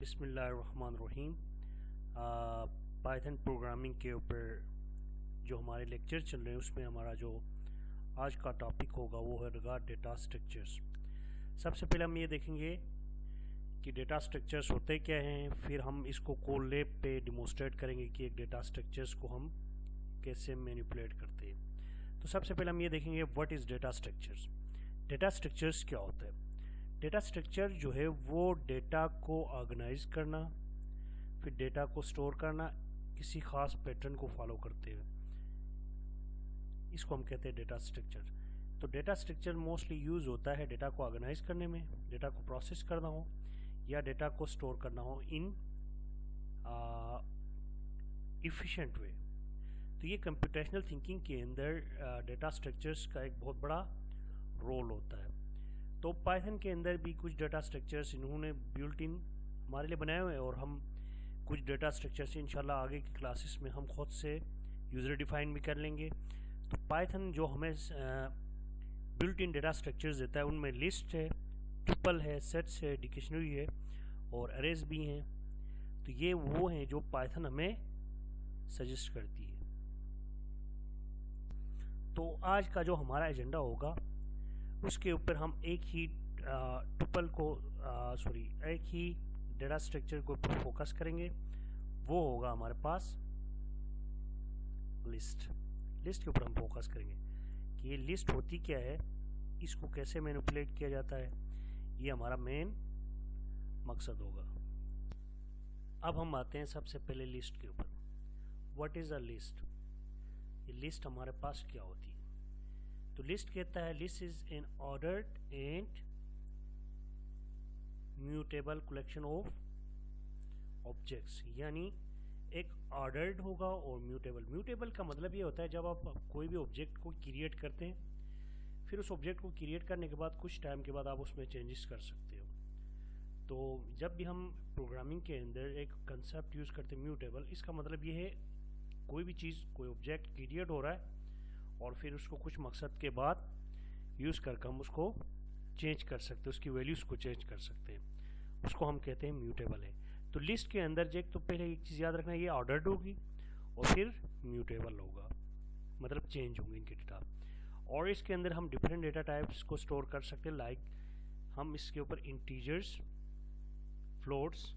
बिस्मिल्लाहिर्रहमानिर्रहीम। Python programming के ऊपर जो हमारे लेक्चर चल रहे हैं उसमें हमारा जो आज का टॉपिक होगा वो है रिगार्ड डेटा स्ट्रक्चर्स। सबसे पहले हम ये देखेंगे कि डेटा स्ट्रक्चर्स होते क्या हैं, फिर हम इसको कोलैब पे डिमोस्ट्रेट करेंगे कि एक डेटा स्ट्रक्चर्स को हम कैसे मैनिपुलेट करते हैं। तो सबसे पहले हम ये देखेंगे what is data structures. Data structures क्या होता है? डेटा स्ट्रक्चर जो है वो डेटा को ऑर्गेनाइज करना, फिर डेटा को स्टोर करना किसी खास पैटर्न को फॉलो करते हुए, इसको हम कहते हैं डेटा स्ट्रक्चर। तो डेटा स्ट्रक्चर मोस्टली यूज होता है डेटा को ऑर्गेनाइज करने में, डेटा को प्रोसेस करना हो या डेटा को स्टोर करना हो इन इफ़िशेंट वे। तो ये कंप्यूटेशनल थिंकिंग के अंदर डेटा स्ट्रक्चर्स का एक बहुत बड़ा रोल होता है। तो पाइथन के अंदर भी कुछ डेटा स्ट्रक्चर्स इन्होंने बिल्ट इन हमारे लिए बनाए हुए हैं और हम कुछ डेटा स्ट्रक्चर्स इंशाल्लाह आगे की क्लासेस में हम खुद से यूज़र डिफाइन भी कर लेंगे। तो पाइथन जो हमें बिल्ट इन डेटा स्ट्रक्चर्स देता है उनमें लिस्ट है, ट्रिपल है, सेट्स है, डिक्शनरी है और अरेज भी हैं। तो ये वो हैं जो पाइथन हमें सजेस्ट करती है। तो आज का जो हमारा एजेंडा होगा उसके ऊपर हम एक ही ट्रिपल को एक ही डेटा स्ट्रक्चर के ऊपर फोकस करेंगे। वो होगा हमारे पास लिस्ट। लिस्ट के ऊपर हम फोकस करेंगे कि ये लिस्ट होती क्या है, इसको कैसे मैनिपुलेट किया जाता है, ये हमारा मेन मकसद होगा। अब हम आते हैं सबसे पहले लिस्ट के ऊपर। What is a list? ये लिस्ट हमारे पास क्या होती है? तो लिस्ट कहता है list is an ordered and mutable collection of objects. यानी एक ऑर्डर्ड होगा और म्यूटेबल। म्यूटेबल का मतलब ये होता है जब आप कोई भी ऑब्जेक्ट को क्रिएट करते हैं, फिर उस ऑब्जेक्ट को क्रिएट करने के बाद कुछ टाइम के बाद आप उसमें चेंजेस कर सकते हो। तो जब भी हम प्रोग्रामिंग के अंदर एक कंसेप्ट यूज़ करते हैं म्यूटेबल, इसका मतलब ये है कोई भी चीज़, कोई ऑब्जेक्ट क्रिएट हो रहा है और फिर उसको कुछ मकसद के बाद यूज़ करके हम उसको चेंज कर सकते हैं, उसकी वैल्यूज़ को चेंज कर सकते हैं, उसको हम कहते हैं म्यूटेबल है। तो लिस्ट के अंदर जो तो पहले एक चीज़ याद रखना, ये ऑर्डर्ड होगी और फिर म्यूटेबल होगा, मतलब चेंज होंगे इनके डेटा। और इसके अंदर हम डिफरेंट डेटा टाइप्स को स्टोर कर सकते हैं। लाइक हम इसके ऊपर integers, floats,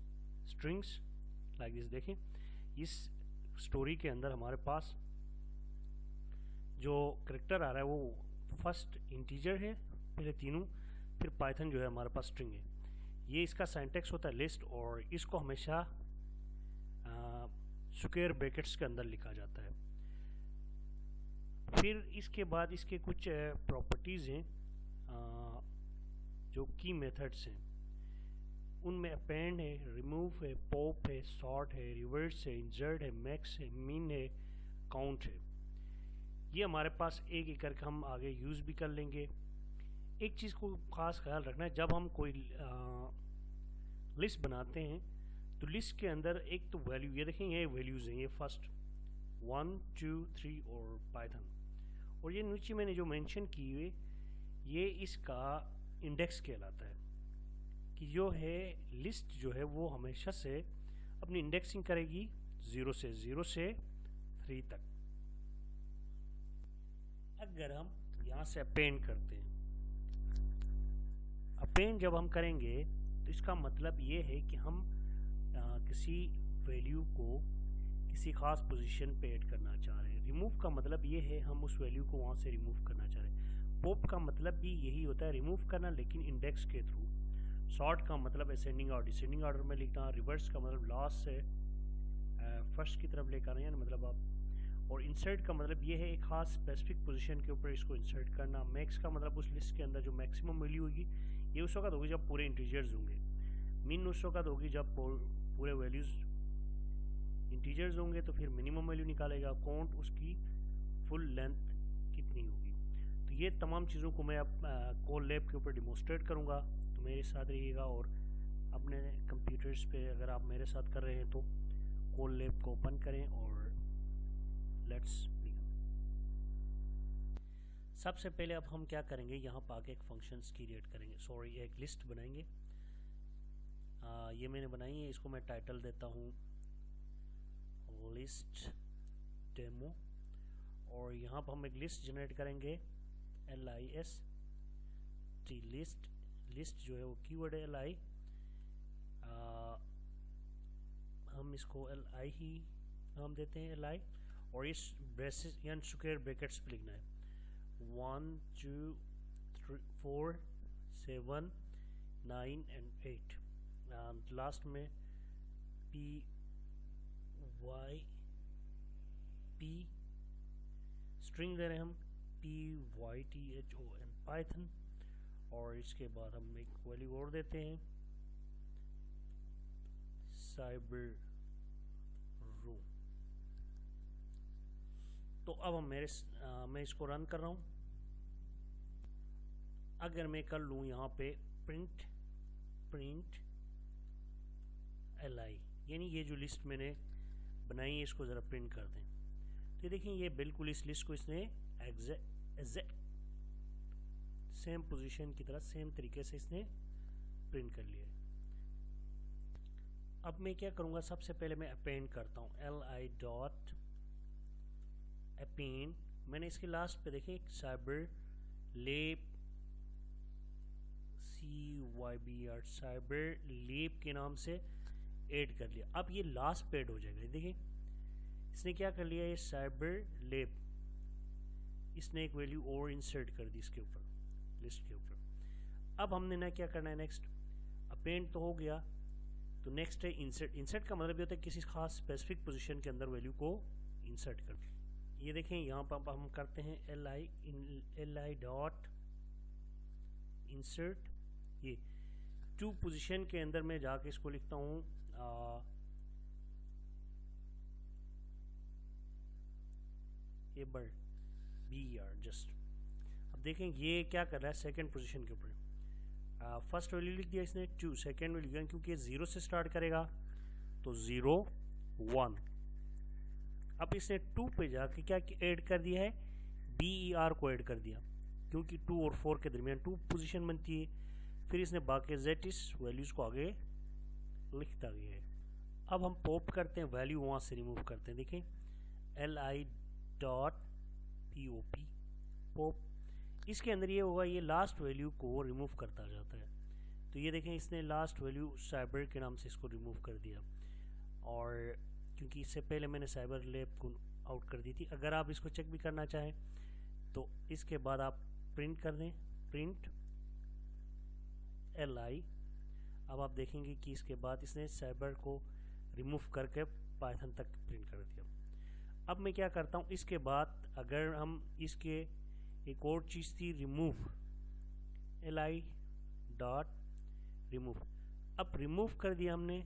strings like this. देखें इस स्टोरी के अंदर हमारे पास जो करेक्टर आ रहा है वो फर्स्ट इंटीजर है, पहले तीनों, फिर पाइथन जो है हमारे पास स्ट्रिंग है। ये इसका सिंटैक्स होता है लिस्ट और इसको हमेशा स्क्वायर ब्रैकेट्स के अंदर लिखा जाता है। फिर इसके बाद इसके कुछ प्रॉपर्टीज़ हैं जो की मेथड्स हैं, उनमें अपेंड है, रिमूव है, पॉप है, सॉर्ट है, रिवर्स है, इंसर्ट है, मैक्स है, मिन है, काउंट है। ये हमारे पास एक एक करके हम आगे यूज़ भी कर लेंगे। एक चीज़ को ख़ास ख्याल रखना है, जब हम कोई लिस्ट बनाते हैं तो लिस्ट के अंदर एक तो वैल्यू, ये देखें ये वैल्यूज़ हैं, ये फर्स्ट 1 2 3 और पाइथन, और ये नीचे मैंने जो मेंशन की हुई ये इसका इंडेक्स कहलाता है कि जो है लिस्ट जो है वो हमेशा से अपनी इंडेक्सिंग करेगी 0 से 3 तक। अगर हम यहाँ से अपेंड करते हैं, अपेंड जब हम करेंगे तो इसका मतलब ये है कि हम किसी वैल्यू को किसी खास पोजीशन पे ऐड करना चाह रहे हैं। रिमूव का मतलब ये है हम उस वैल्यू को वहाँ से रिमूव करना चाह रहे हैं। पॉप का मतलब भी यही होता है, रिमूव करना, लेकिन इंडेक्स के थ्रू। सॉर्ट का मतलब असेंडिंग और डिसेंडिंग ऑर्डर में लिखना। रिवर्स का मतलब लास्ट से फर्स्ट की तरफ लेकर आना, मतलब आप। और इंसर्ट का मतलब ये है एक खास स्पेसिफिक पोजीशन के ऊपर इसको इंसर्ट करना। मैक्स का मतलब उस लिस्ट के अंदर जो मैक्सिमम वैल्यू होगी ये उस वक्त होगी जब पूरे इंटीजर्स होंगे। मिन उस वक्त होगी जब पूरे वैल्यूज़ इंटीजर्स होंगे, तो फिर मिनिमम वैल्यू निकालेगा। काउंट उसकी फुल लेंथ कितनी होगी। तो ये तमाम चीज़ों को मैं अब कोलैब के ऊपर डिमोस्ट्रेट करूँगा, तो मेरे साथ रहिएगा। और अपने कंप्यूटर्स पे अगर आप मेरे साथ कर रहे हैं तो कोलैब को ओपन करें और लेट्स बिगिन। सबसे पहले अब हम क्या करेंगे, यहाँ पर आके एक फंक्शंस क्रिएट करेंगे, एक लिस्ट बनाएंगे। ये मैंने बनाई है, इसको मैं टाइटल देता हूँ लिस्ट डेमो, और यहाँ पर हम एक लिस्ट जनरेट करेंगे LIST लिस्ट। लिस्ट जो है वो कीवर्ड है LI, हम इसको LI ही नाम देते हैं LI, और इस ब्रेसेस या स्क्वायर ब्रैकेट्स पे लिखना है 1 2 3 4 7 9 एंड 8, लास्ट में PYP स्ट्रिंग दे रहे हैं हम PYTHON पाइथन, और इसके बाद हम एक वैल्यू और देते हैं साइबर रूम। तो अब हम मैं इसको रन कर रहा हूँ। अगर मैं कर लूँ यहाँ पे प्रिंट LI, यानी ये जो लिस्ट मैंने बनाई है इसको ज़रा प्रिंट कर दें, तो देखिए ये बिल्कुल इस लिस्ट को इसने एग्जैक्ट सेम पोजीशन की तरह सेम तरीके से इसने प्रिंट कर लिया है। अब मैं क्या करूँगा, सबसे पहले मैं अपेंड करता हूँ li.append। मैंने इसके लास्ट पे देखें साइबर लेब CYBR साइबर लेब के नाम से ऐड कर लिया। अब ये लास्ट पे ऐड हो जाएगा। देखिए इसने क्या कर लिया, ये साइबर लेब इसने एक वैल्यू और इंसर्ट कर दी इसके ऊपर, लिस्ट के ऊपर। अब हमने ना क्या करना है, नेक्स्ट अपेंड तो हो गया, तो नेक्स्ट है इंसर्ट। इंसर्ट का मतलब ये होता है किसी खास स्पेसिफिक पोजीशन के अंदर वैल्यू को इंसर्ट कर। ये देखें यहाँ पर हम करते हैं li डॉट इंसर्ट, ये टू पोजीशन के अंदर मैं जाके इसको लिखता हूँ ये BR जस्ट। अब देखें ये क्या कर रहा है, सेकंड पोजीशन के ऊपर फर्स्ट वैल्यू लिख दिया इसने 2, सेकंड वैल्यू लिखा क्योंकि ये 0 से स्टार्ट करेगा तो 0 1। अब इसने 2 पे जाके क्या ऐड कर दिया है, BER को ऐड कर दिया, क्योंकि 2 और 4 के दरमियान 2 पोजीशन बनती है। फिर इसने बाकी ZIS वैल्यूज़ को आगे लिखता गया है। अब हम पॉप करते हैं, वैल्यू वहाँ से रिमूव करते हैं। देखें li.pop पॉप, इसके अंदर ये होगा, ये लास्ट वैल्यू को रिमूव करता जाता है। तो ये देखें इसने लास्ट वैल्यू साइबर के नाम से इसको रिमूव कर दिया, और क्योंकि इससे पहले मैंने साइबर लैब को आउट कर दी थी। अगर आप इसको चेक भी करना चाहें तो इसके बाद आप प्रिंट कर दें प्रिंट LI। अब आप देखेंगे कि इसके बाद इसने साइबर को रिमूव करके पाइथन तक प्रिंट कर दिया। अब मैं क्या करता हूँ, इसके बाद अगर हम इसके एक और चीज़ थी रिमूव LI डॉट रिमूव। अब रिमूव कर दिया हमने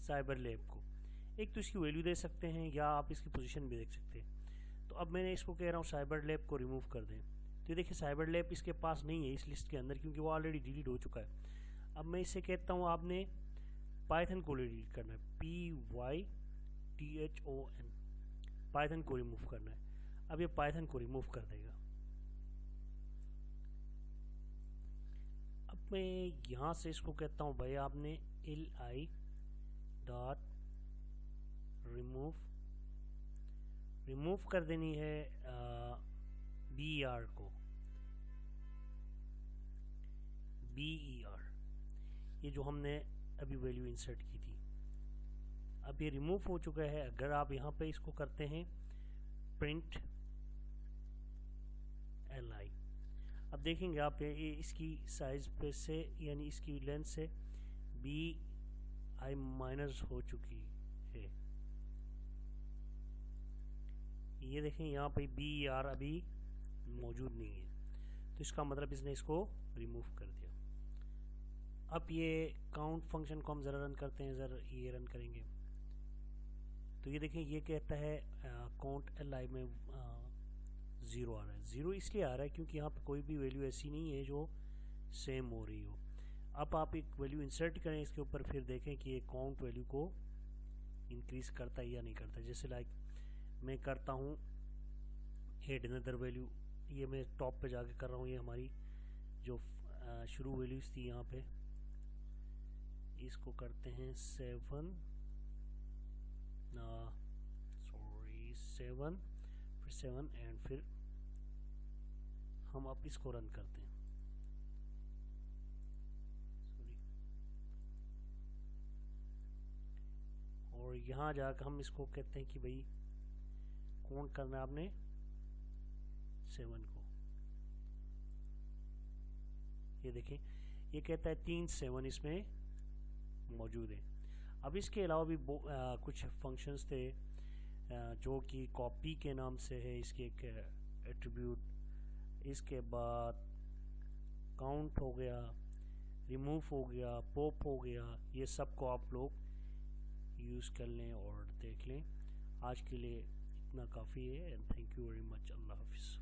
साइबर लैब को, एक तो इसकी वैल्यू दे सकते हैं या आप इसकी पोजीशन भी देख सकते हैं। तो अब मैंने इसको कह रहा हूँ साइबर लैब को रिमूव कर दें, तो देखिए साइबर लैब इसके पास नहीं है इस लिस्ट के अंदर, क्योंकि वो ऑलरेडी डिलीट हो चुका है। अब मैं इससे कहता हूँ आपने पाइथन को डिलीट करना है, PYTHON पाइथन को रिमूव करना है। अब ये पाइथन को रिमूव कर देगा। अब मैं यहाँ से इसको कहता हूँ भाई आपने li डॉट रिमूव कर देनी है BER को, BER ये जो हमने अभी वैल्यू इंसर्ट की थी। अब ये रिमूव हो चुका है। अगर आप यहाँ पे इसको करते हैं प्रिंट LI, अब देखेंगे आप ये इसकी साइज पे से यानी इसकी लेंथ से BI माइनस हो चुकी है। ये देखें यहाँ पे BER अभी मौजूद नहीं है, तो इसका मतलब इसने इसको रिमूव कर दिया। अब ये काउंट फंक्शन को हम ज़रा रन करते हैं, ज़रा ये रन करेंगे तो ये देखें ये कहता है काउंट LI में 0 आ रहा है। 0 इसलिए आ रहा है क्योंकि यहाँ पे कोई भी वैल्यू ऐसी नहीं है जो सेम हो रही हो। अब आप एक वैल्यू इंसर्ट करें इसके ऊपर, फिर देखें कि ये काउंट वैल्यू को इंक्रीज़ करता है या नहीं करता। जैसे लाइक मैं करता हूँ एड अनदर वैल्यू, ये मैं टॉप पे जाके कर रहा हूँ। ये हमारी जो शुरू वैल्यूज़ थी यहाँ पे इसको करते हैं 7, सॉरी 7, फिर 7 एंड फिर हम अब इसको रन करते हैं। और यहाँ जाकर हम इसको कहते हैं कि भाई कौन करना है आपने 7 को। ये देखें, ये कहता है 3 7 इसमें मौजूद है। अब इसके अलावा भी कुछ फंक्शंस थे जो कि कॉपी के नाम से है, इसके एक एट्रीब्यूट। इसके बाद काउंट हो गया, रिमूव हो गया, पॉप हो गया, ये सब को आप लोग यूज़ कर लें और देख लें। आज के लिए इतना काफ़ी है and thank you very much. अल्लाह हाफिज़।